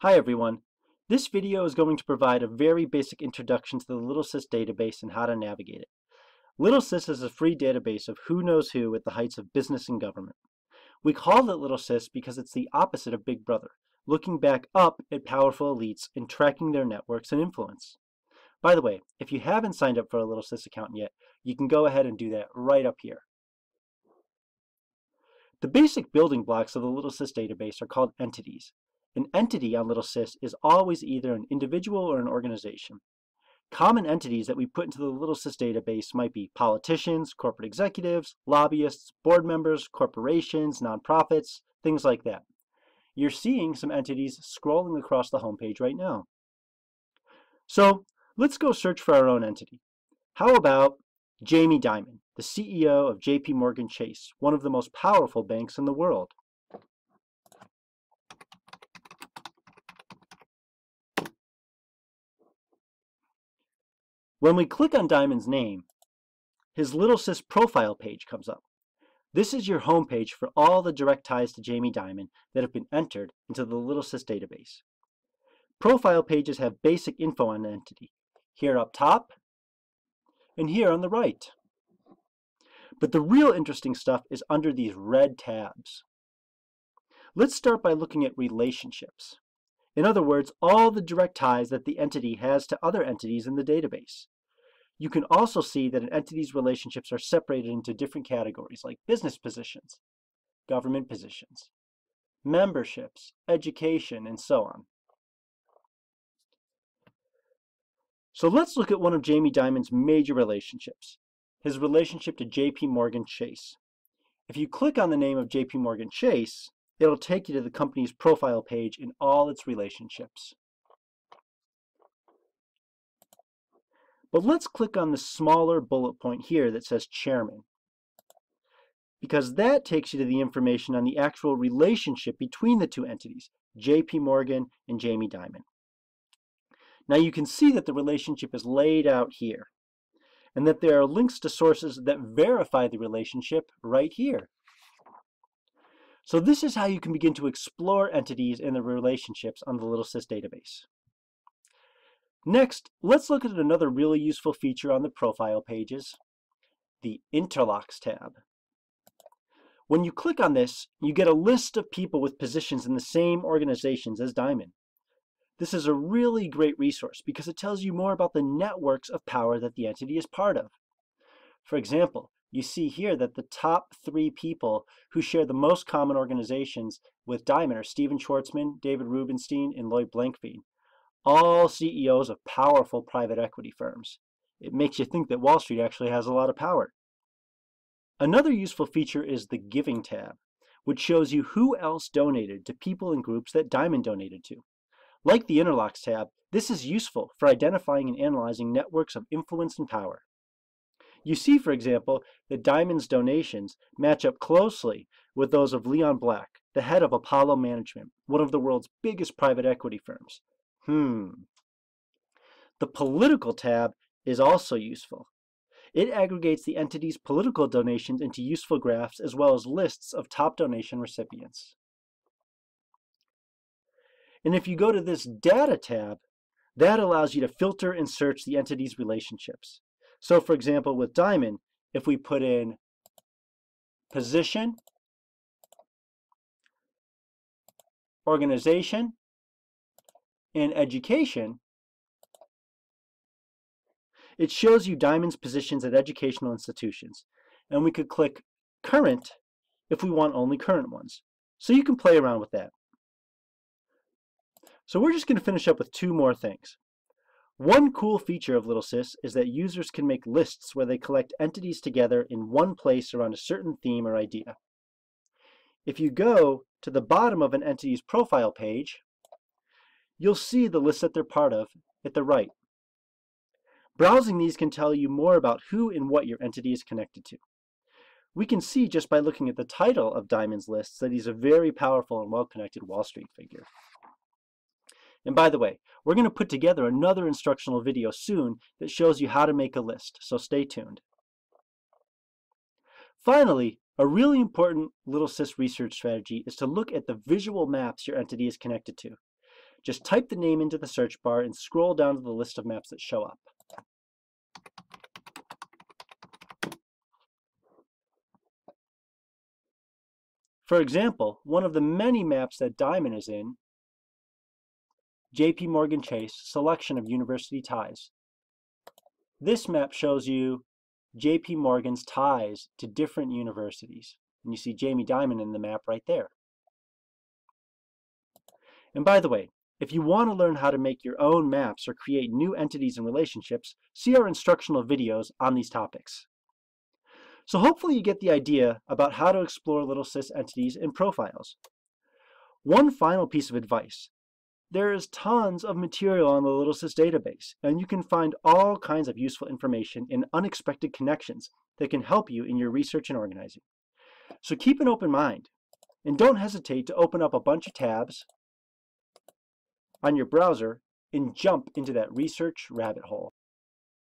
Hi everyone. This video is going to provide a very basic introduction to the LittleSis database and how to navigate it. LittleSis is a free database of who knows who at the heights of business and government. We call it LittleSis because it's the opposite of Big Brother, looking back up at powerful elites and tracking their networks and influence. By the way, if you haven't signed up for a LittleSis account yet, you can go ahead and do that right up here. The basic building blocks of the LittleSis database are called entities. An entity on LittleSis is always either an individual or an organization. Common entities that we put into the LittleSis database might be politicians, corporate executives, lobbyists, board members, corporations, nonprofits, things like that. You're seeing some entities scrolling across the homepage right now. So let's go search for our own entity. How about Jamie Dimon, the CEO of JP Chase, one of the most powerful banks in the world? When we click on Dimon's name, his LittleSis profile page comes up. This is your home page for all the direct ties to Jamie Dimon that have been entered into the LittleSis database. Profile pages have basic info on an entity, here up top and here on the right. But the real interesting stuff is under these red tabs. Let's start by looking at relationships. In other words, all the direct ties that the entity has to other entities in the database. You can also see that an entity's relationships are separated into different categories like business positions, government positions, memberships, education, and so on. So let's look at one of Jamie Dimon's major relationships, his relationship to JP Chase. If you click on the name of JP Chase, it'll take you to the company's profile page in all its relationships. But let's click on the smaller bullet point here that says Chairman, because that takes you to the information on the actual relationship between the two entities, JP Morgan and Jamie Dimon. Now you can see that the relationship is laid out here, and that there are links to sources that verify the relationship right here. So this is how you can begin to explore entities and their relationships on the LittleSis database. Next, let's look at another really useful feature on the profile pages, the Interlocks tab. When you click on this, you get a list of people with positions in the same organizations as Dimon. This is a really great resource because it tells you more about the networks of power that the entity is part of. For example, you see here that the top 3 people who share the most common organizations with Dimon are Stephen Schwartzman, David Rubenstein, and Lloyd Blankfein, all CEOs of powerful private equity firms. It makes you think that Wall Street actually has a lot of power. Another useful feature is the Giving tab, which shows you who else donated to people and groups that Dimon donated to. Like the Interlocks tab, this is useful for identifying and analyzing networks of influence and power. You see, for example, that Dimon's donations match up closely with those of Leon Black, the head of Apollo Management, one of the world's biggest private equity firms. The Political tab is also useful. It aggregates the entity's political donations into useful graphs as well as lists of top donation recipients. And if you go to this Data tab, that allows you to filter and search the entity's relationships. So for example, with Dimon, if we put in position, organization, and education, it shows you Dimon's positions at educational institutions. And we could click current if we want only current ones. So you can play around with that. So we're just going to finish up with 2 more things. One cool feature of LittleSis is that users can make lists where they collect entities together in one place around a certain theme or idea. If you go to the bottom of an entity's profile page, you'll see the list that they're part of at the right. Browsing these can tell you more about who and what your entity is connected to. We can see just by looking at the title of Dimon's lists that he's a very powerful and well-connected Wall Street figure. And by the way, we're going to put together another instructional video soon that shows you how to make a list, so stay tuned. Finally, a really important LittleSis research strategy is to look at the visual maps your entity is connected to. Just type the name into the search bar and scroll down to the list of maps that show up. For example, one of the many maps that Diamond is in, J.P. Morgan Chase Selection of University Ties. This map shows you J.P. Morgan's ties to different universities. And you see Jamie Dimon in the map right there. And by the way, if you want to learn how to make your own maps or create new entities and relationships, see our instructional videos on these topics. So hopefully you get the idea about how to explore LittleSis entities and profiles. One final piece of advice. There is tons of material on the LittleSis database, and you can find all kinds of useful information and unexpected connections that can help you in your research and organizing. So keep an open mind, and don't hesitate to open up a bunch of tabs on your browser and jump into that research rabbit hole.